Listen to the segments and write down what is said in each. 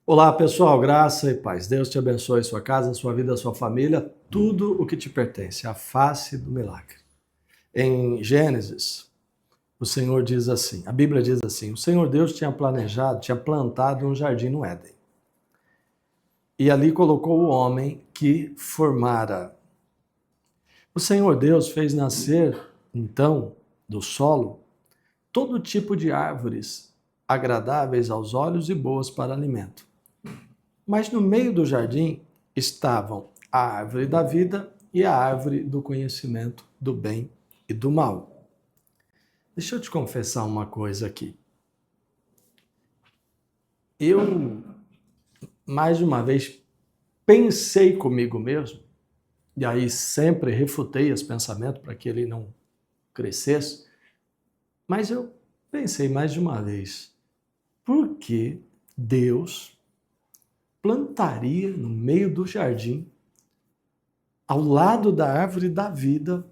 Olá pessoal, graça e paz. Deus te abençoe sua casa, sua vida, sua família, tudo o que te pertence, a face do milagre. Em Gênesis, o Senhor diz assim, a Bíblia diz assim, o Senhor Deus tinha planejado, tinha plantado um jardim no Éden. E ali colocou o homem que formara. O Senhor Deus fez nascer, então, do solo, todo tipo de árvores agradáveis aos olhos e boas para alimento. Mas no meio do jardim estavam a árvore da vida e a árvore do conhecimento do bem e do mal. Deixa eu te confessar uma coisa aqui. Eu, mais de uma vez, pensei comigo mesmo, e aí sempre refutei esse pensamento para que ele não crescesse, mas eu pensei mais de uma vez, por que Deus plantaria no meio do jardim, ao lado da árvore da vida,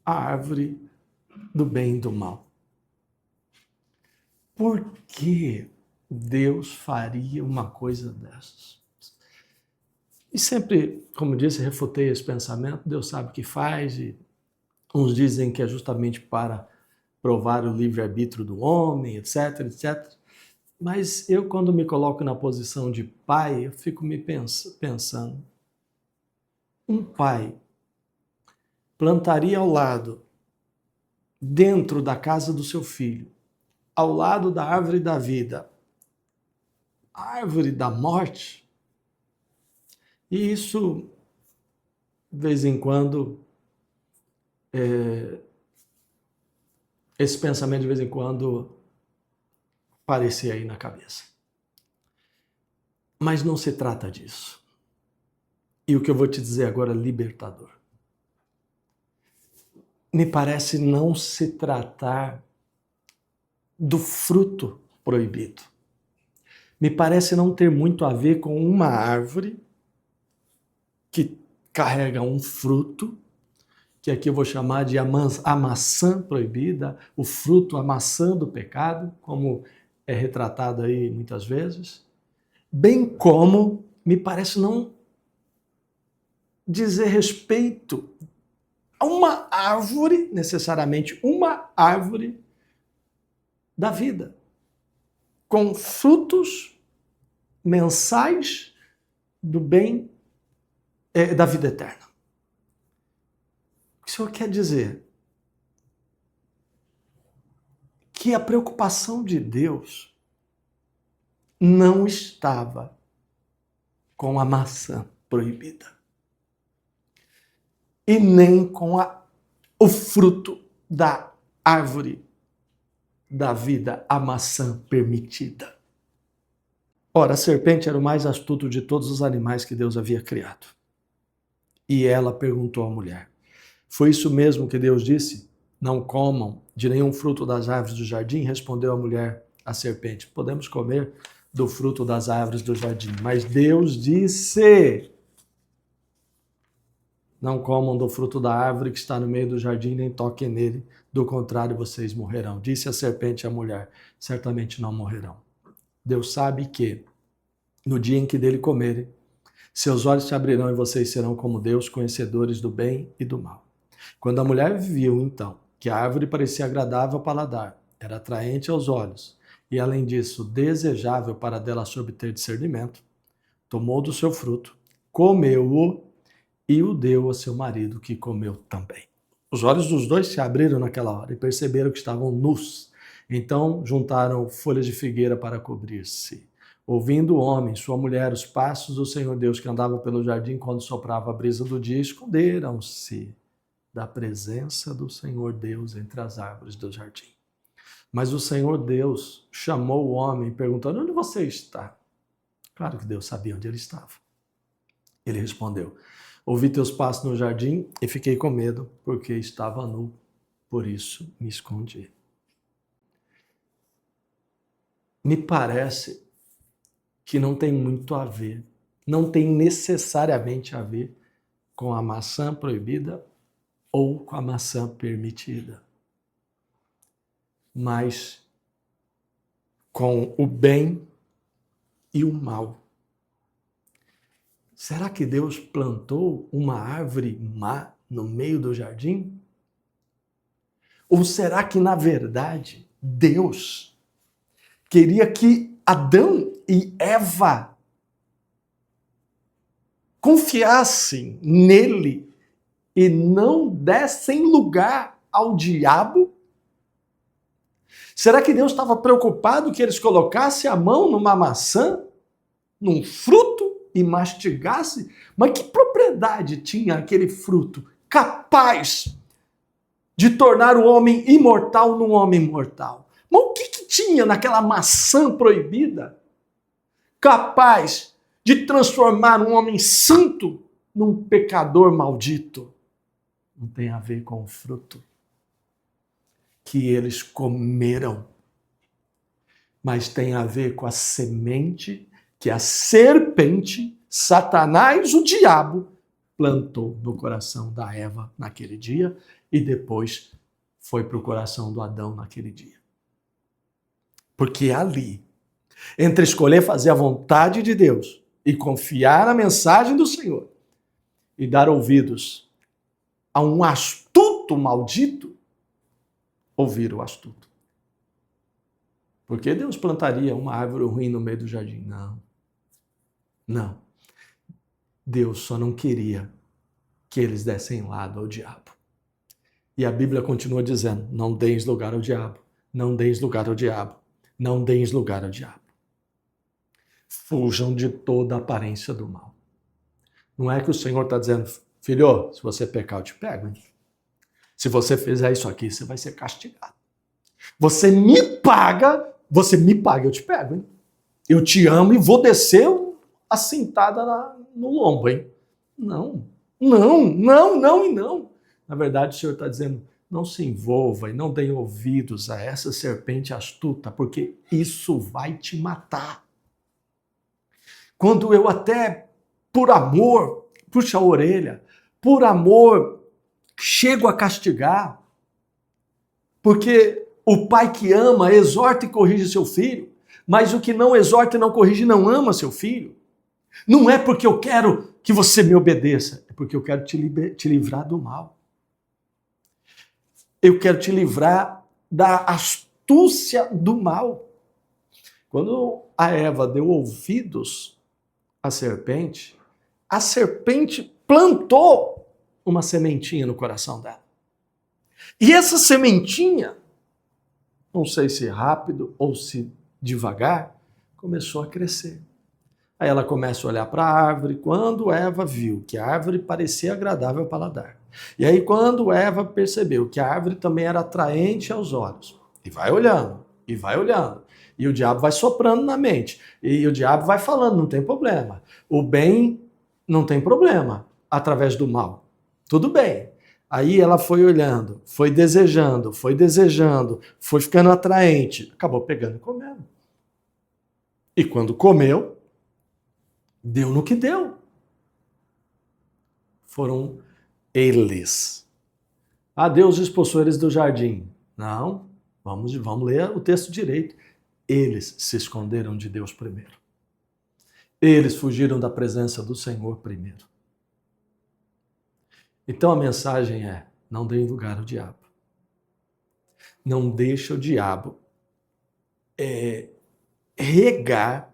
a árvore do bem e do mal? Por que Deus faria uma coisa dessas? E sempre, como disse, refutei esse pensamento, Deus sabe o que faz, e uns dizem que é justamente para provar o livre-arbítrio do homem, etc, etc. Mas eu, quando me coloco na posição de pai, eu fico me pensando, um pai plantaria ao lado, dentro da casa do seu filho, ao lado da árvore da vida, a árvore da morte? E isso, de vez em quando, esse pensamento de vez em quando aparecia aí na cabeça. Mas não se trata disso. E o que eu vou te dizer agora é libertador. Me parece não se tratar do fruto proibido. Me parece não ter muito a ver com uma árvore que carrega um fruto, que aqui eu vou chamar de a maçã proibida, o fruto, a maçã do pecado, como é retratado aí muitas vezes, bem como me parece não dizer respeito a uma árvore, necessariamente uma árvore da vida, com frutos mensais do bem, da vida eterna. O que o Senhor quer dizer? Que a preocupação de Deus não estava com a maçã proibida e nem com o fruto da árvore da vida, a maçã permitida. Ora, a serpente era o mais astuto de todos os animais que Deus havia criado. E ela perguntou à mulher: foi isso mesmo que Deus disse? Não comam de nenhum fruto das árvores do jardim? Respondeu a mulher à serpente: podemos comer do fruto das árvores do jardim. Mas Deus disse: não comam do fruto da árvore que está no meio do jardim, nem toquem nele, do contrário vocês morrerão. Disse a serpente à mulher: certamente não morrerão. Deus sabe que, no dia em que dele comerem, seus olhos se abrirão e vocês serão como Deus, conhecedores do bem e do mal. Quando a mulher viu, então, que a árvore parecia agradável ao paladar, era atraente aos olhos, e além disso, desejável para dela se obter discernimento, tomou do seu fruto, comeu-o e o deu a seu marido, que comeu também. Os olhos dos dois se abriram naquela hora e perceberam que estavam nus. Então juntaram folhas de figueira para cobrir-se. Ouvindo o homem, sua mulher, os passos do Senhor Deus que andava pelo jardim quando soprava a brisa do dia, esconderam-se da presença do Senhor Deus entre as árvores do jardim. Mas o Senhor Deus chamou o homem perguntando: onde você está? Claro que Deus sabia onde ele estava. Ele respondeu: ouvi teus passos no jardim e fiquei com medo, porque estava nu, por isso me escondi. Me parece que não tem muito a ver, não tem necessariamente a ver com a maçã proibida ou com a maçã permitida, mas com o bem e o mal. Será que Deus plantou uma árvore má no meio do jardim? Ou será que, na verdade, Deus queria que Adão e Eva confiassem nele e não dessem lugar ao diabo? Será que Deus estava preocupado que eles colocassem a mão numa maçã, num fruto e mastigassem? Mas que propriedade tinha aquele fruto capaz de tornar o homem imortal num homem mortal? Mas o que tinha naquela maçã proibida capaz de transformar um homem santo num pecador maldito? Não tem a ver com o fruto que eles comeram, mas tem a ver com a semente que a serpente, Satanás, o diabo, plantou no coração da Eva naquele dia e depois foi para o coração do Adão naquele dia. Porque ali, entre escolher fazer a vontade de Deus e confiar na mensagem do Senhor e dar ouvidos a um astuto maldito, ouvir o astuto. Por que Deus plantaria uma árvore ruim no meio do jardim? Não. Não. Deus só não queria que eles dessem lado ao diabo. E a Bíblia continua dizendo, não deis lugar ao diabo, não deis lugar ao diabo, não deis lugar ao diabo. Fujam de toda a aparência do mal. Não é que o Senhor está dizendo, filho, se você pecar, eu te pego, hein? Se você fizer isso aqui, você vai ser castigado. Você me paga, eu te pego, hein? Eu te amo e vou descer a cintada no lombo, hein? Não, não, não, não e não. Na verdade, o Senhor está dizendo, não se envolva e não dê ouvidos a essa serpente astuta, porque isso vai te matar. Quando eu até, por amor, puxo a orelha, por amor, chego a castigar, porque o pai que ama exorta e corrige seu filho, mas o que não exorta e não corrige não ama seu filho. Não é porque eu quero que você me obedeça, é porque eu quero te livrar do mal. Eu quero te livrar da astúcia do mal. Quando a Eva deu ouvidos à serpente plantou uma sementinha no coração dela. E essa sementinha, não sei se rápido ou se devagar, começou a crescer. Aí ela começa a olhar para a árvore, quando Eva viu que a árvore parecia agradável ao paladar. E aí quando Eva percebeu que a árvore também era atraente aos olhos, e vai olhando, e vai olhando, e o diabo vai soprando na mente, e o diabo vai falando, não tem problema. O bem não tem problema, através do mal. Tudo bem. Aí ela foi olhando, foi desejando, foi ficando atraente, acabou pegando e comendo. E quando comeu, deu no que deu. Foram eles. Deus expulsou eles do jardim. Não, vamos ler o texto direito. Eles se esconderam de Deus primeiro. Eles fugiram da presença do Senhor primeiro. Então a mensagem é, não dê lugar ao diabo. Não deixe o diabo regar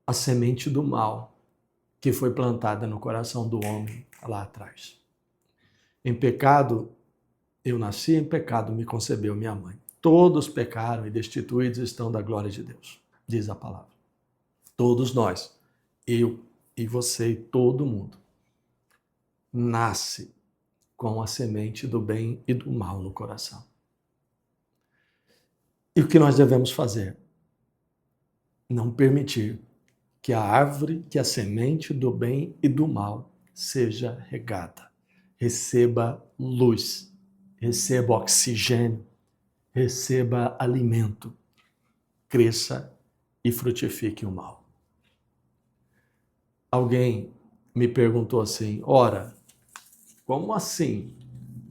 a semente do mal que foi plantada no coração do homem lá atrás. Em pecado, eu nasci, em pecado me concebeu minha mãe. Todos pecaram e destituídos estão da glória de Deus, diz a palavra. Todos nós, eu e você e todo mundo, nasce com a semente do bem e do mal no coração. E o que nós devemos fazer? Não permitir que a árvore, que a semente do bem e do mal seja regada. Receba luz, receba oxigênio, receba alimento, cresça e frutifique o mal. Alguém me perguntou assim, ora, como assim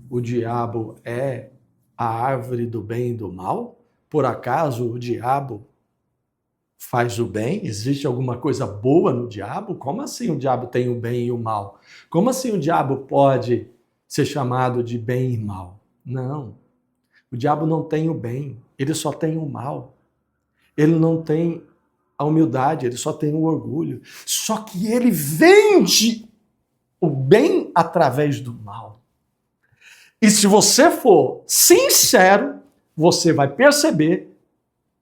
o diabo a árvore do bem e do mal? Por acaso o diabo faz o bem? Existe alguma coisa boa no diabo? Como assim o diabo tem o bem e o mal? Como assim o diabo pode ser chamado de bem e mal? Não. O diabo não tem o bem, ele só tem o mal. Ele não tem a humildade, ele só tem o orgulho. Só que ele vende o bem através do mal. E se você for sincero, você vai perceber,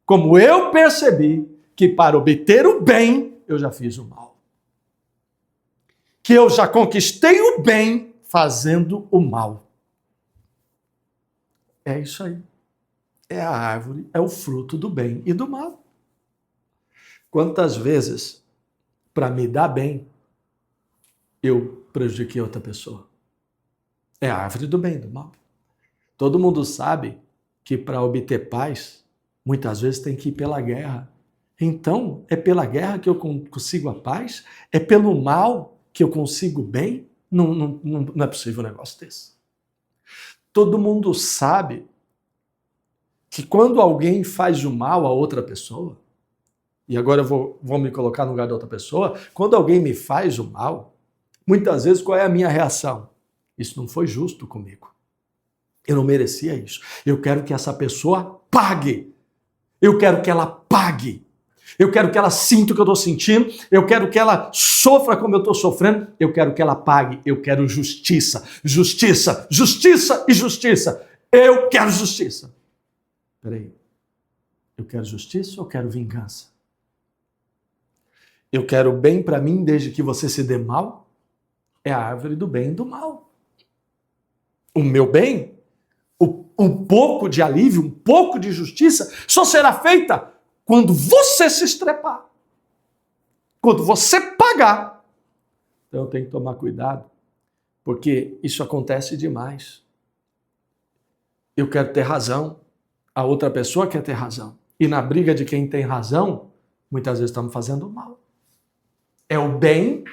como eu percebi, que para obter o bem, eu já fiz o mal. Que eu já conquistei o bem fazendo o mal. É isso aí. É a árvore, é o fruto do bem e do mal. Quantas vezes, para me dar bem, eu prejudiquei outra pessoa? É a árvore do bem e do mal. Todo mundo sabe que para obter paz, muitas vezes tem que ir pela guerra. Então, é pela guerra que eu consigo a paz? É pelo mal que eu consigo o bem? Não é possível um negócio desse. Todo mundo sabe que quando alguém faz o mal a outra pessoa, e agora eu vou me colocar no lugar da outra pessoa, quando alguém me faz o mal, muitas vezes qual é a minha reação? Isso não foi justo comigo. Eu não merecia isso. Eu quero que essa pessoa pague. Eu quero que ela pague. Eu quero que ela sinta o que eu estou sentindo. Eu quero que ela sofra como eu estou sofrendo. Eu quero que ela pague. Eu quero justiça. Justiça, justiça e justiça. Eu quero justiça. Peraí. Eu quero justiça ou eu quero vingança? Eu quero bem para mim desde que você se dê mal? É a árvore do bem e do mal. O meu bem, um pouco de alívio, um pouco de justiça, só será feita quando você se estrepar. Quando você pagar. Então eu tenho que tomar cuidado, porque isso acontece demais. Eu quero ter razão, a outra pessoa quer ter razão. E na briga de quem tem razão, muitas vezes estamos fazendo mal. É o bem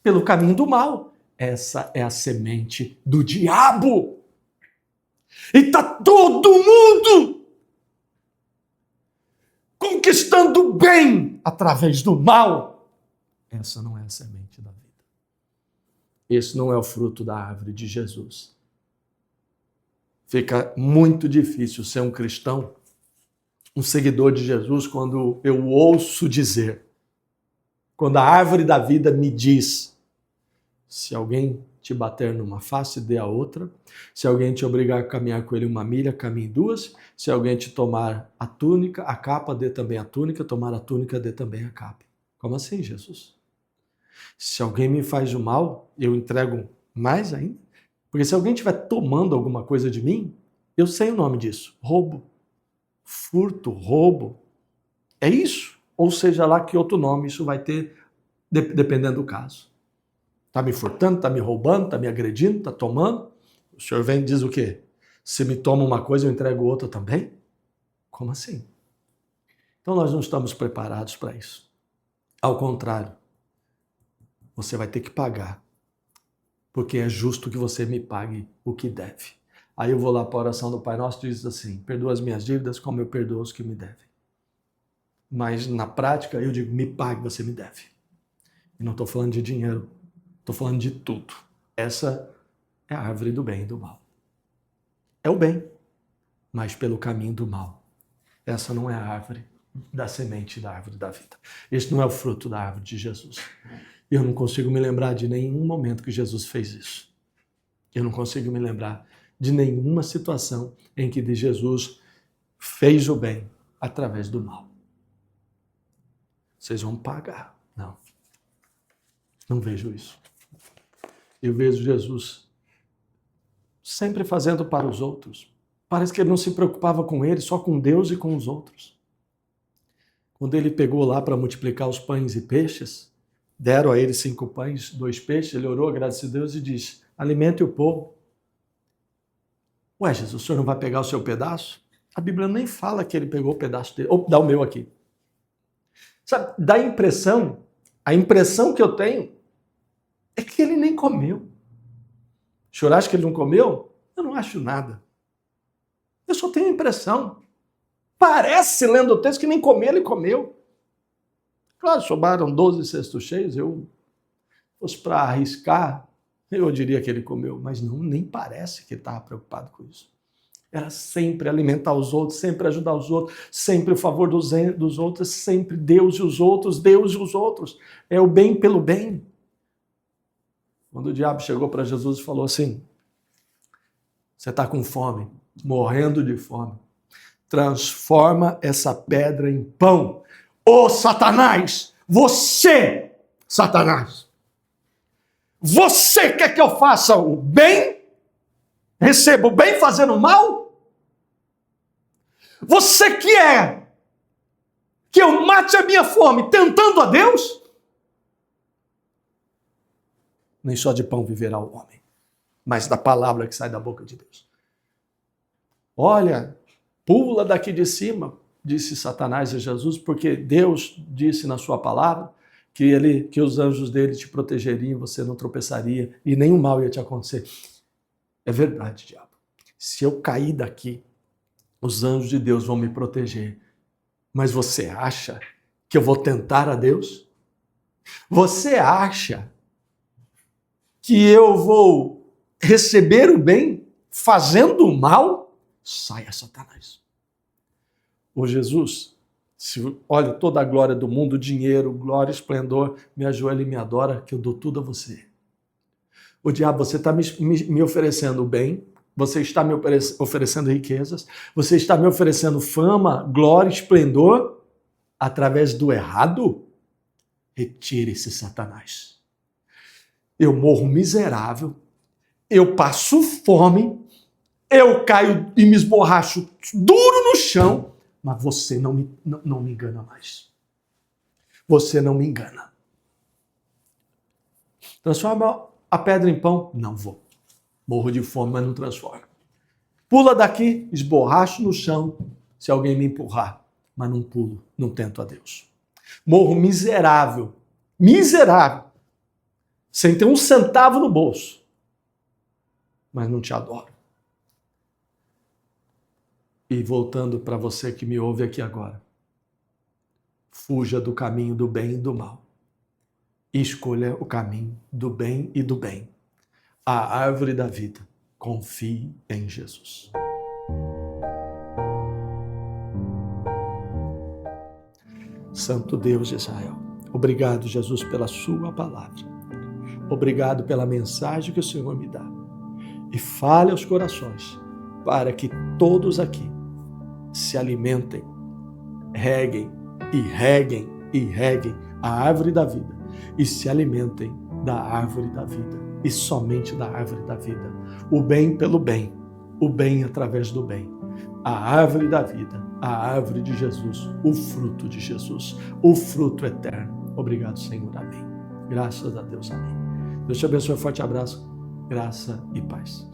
pelo caminho do mal. Essa é a semente do diabo. E está todo mundo conquistando o bem através do mal. Essa não é a semente da vida. Esse não é o fruto da árvore de Jesus. Fica muito difícil ser um cristão, um seguidor de Jesus, quando eu ouço dizer, quando a árvore da vida me diz, se alguém te bater numa face, dê a outra. Se alguém te obrigar a caminhar com ele 1 milha, caminhe 2. Se alguém te tomar a túnica, a capa, dê também a túnica. Tomar a túnica, dê também a capa. Como assim, Jesus? Se alguém me faz o mal, eu entrego mais ainda? Porque se alguém estiver tomando alguma coisa de mim, eu sei o nome disso. Roubo. Furto, roubo. É isso. Ou seja lá que outro nome isso vai ter, dependendo do caso. Está me furtando, está me roubando, está me agredindo, está tomando. O senhor vem e diz o quê? Se me toma uma coisa, eu entrego outra também? Como assim? Então nós não estamos preparados para isso. Ao contrário, você vai ter que pagar, porque é justo que você me pague o que deve. Aí eu vou lá para a oração do Pai Nosso e diz assim, perdoa as minhas dívidas como eu perdoo os que me devem. Mas na prática eu digo, me pague, você me deve. E não estou falando de dinheiro. Estou falando de tudo. Essa é a árvore do bem e do mal. É o bem, mas pelo caminho do mal. Essa não é a árvore da semente da árvore da vida. Esse não é o fruto da árvore de Jesus. Eu não consigo me lembrar de nenhum momento que Jesus fez isso. Eu não consigo me lembrar de nenhuma situação em que Jesus fez o bem através do mal. Vocês vão pagar. Não. Não vejo isso. Eu vejo Jesus sempre fazendo para os outros. Parece que ele não se preocupava com ele, só com Deus e com os outros. Quando ele pegou lá para multiplicar os pães e peixes, deram a ele 5 pães, 2 peixes, ele orou, agradeceu a Deus e disse, alimente o povo. Ué, Jesus, o senhor não vai pegar o seu pedaço? A Bíblia nem fala que ele pegou o pedaço dele. Ou dá o meu aqui. Sabe, dá a impressão que eu tenho é que ele nem comeu. O senhor acha que ele não comeu? Eu não acho nada. Eu só tenho a impressão. Parece, lendo o texto, que nem comer ele comeu. Claro, sobraram 12 cestos cheios, eu fosse para arriscar, eu diria que ele comeu, mas não, nem parece que ele estava preocupado com isso. Era sempre alimentar os outros, sempre ajudar os outros, sempre o favor dos outros, sempre Deus e os outros, Deus e os outros. É o bem pelo bem. Quando o diabo chegou para Jesus e falou assim, você está com fome, morrendo de fome, transforma essa pedra em pão. Ô Satanás, você, Satanás, você quer que eu faça o bem? Receba o bem fazendo o mal? Você quer que eu mate a minha fome tentando a Deus? Nem só de pão viverá o homem, mas da palavra que sai da boca de Deus. Olha, pula daqui de cima, disse Satanás a Jesus, porque Deus disse na sua palavra que os anjos dele te protegeriam, você não tropeçaria e nenhum mal ia te acontecer. É verdade, diabo. Se eu cair daqui, os anjos de Deus vão me proteger. Mas você acha que eu vou tentar a Deus? Você acha que eu vou receber o bem fazendo o mal? Saia, Satanás. Ô Jesus, olha toda a glória do mundo, dinheiro, glória, esplendor, me ajoelha e me adora, que eu dou tudo a você. O diabo, você está me oferecendo o bem, você está me oferecendo riquezas, você está me oferecendo fama, glória, esplendor, através do errado? Retire-se, Satanás. Eu morro miserável, eu passo fome, eu caio e me esborracho duro no chão, mas você não me engana mais. Você não me engana. Transforma a pedra em pão? Não vou. Morro de fome, mas não transformo. Pula daqui, esborracho no chão, se alguém me empurrar, mas não pulo, não tento a Deus. Morro miserável, sem ter um centavo no bolso, mas não te adoro. E voltando para você que me ouve aqui agora, fuja do caminho do bem e do mal. Escolha o caminho do bem e do bem. A árvore da vida. Confie em Jesus. Santo Deus de Israel, obrigado, Jesus, pela sua palavra. Obrigado pela mensagem que o Senhor me dá. E fale aos corações para que todos aqui se alimentem, reguem a árvore da vida e se alimentem da árvore da vida e somente da árvore da vida. O bem pelo bem, o bem através do bem. A árvore da vida, a árvore de Jesus, o fruto de Jesus, o fruto eterno. Obrigado, Senhor. Amém. Graças a Deus. Amém. Deus te abençoe. Forte abraço. Graça e paz.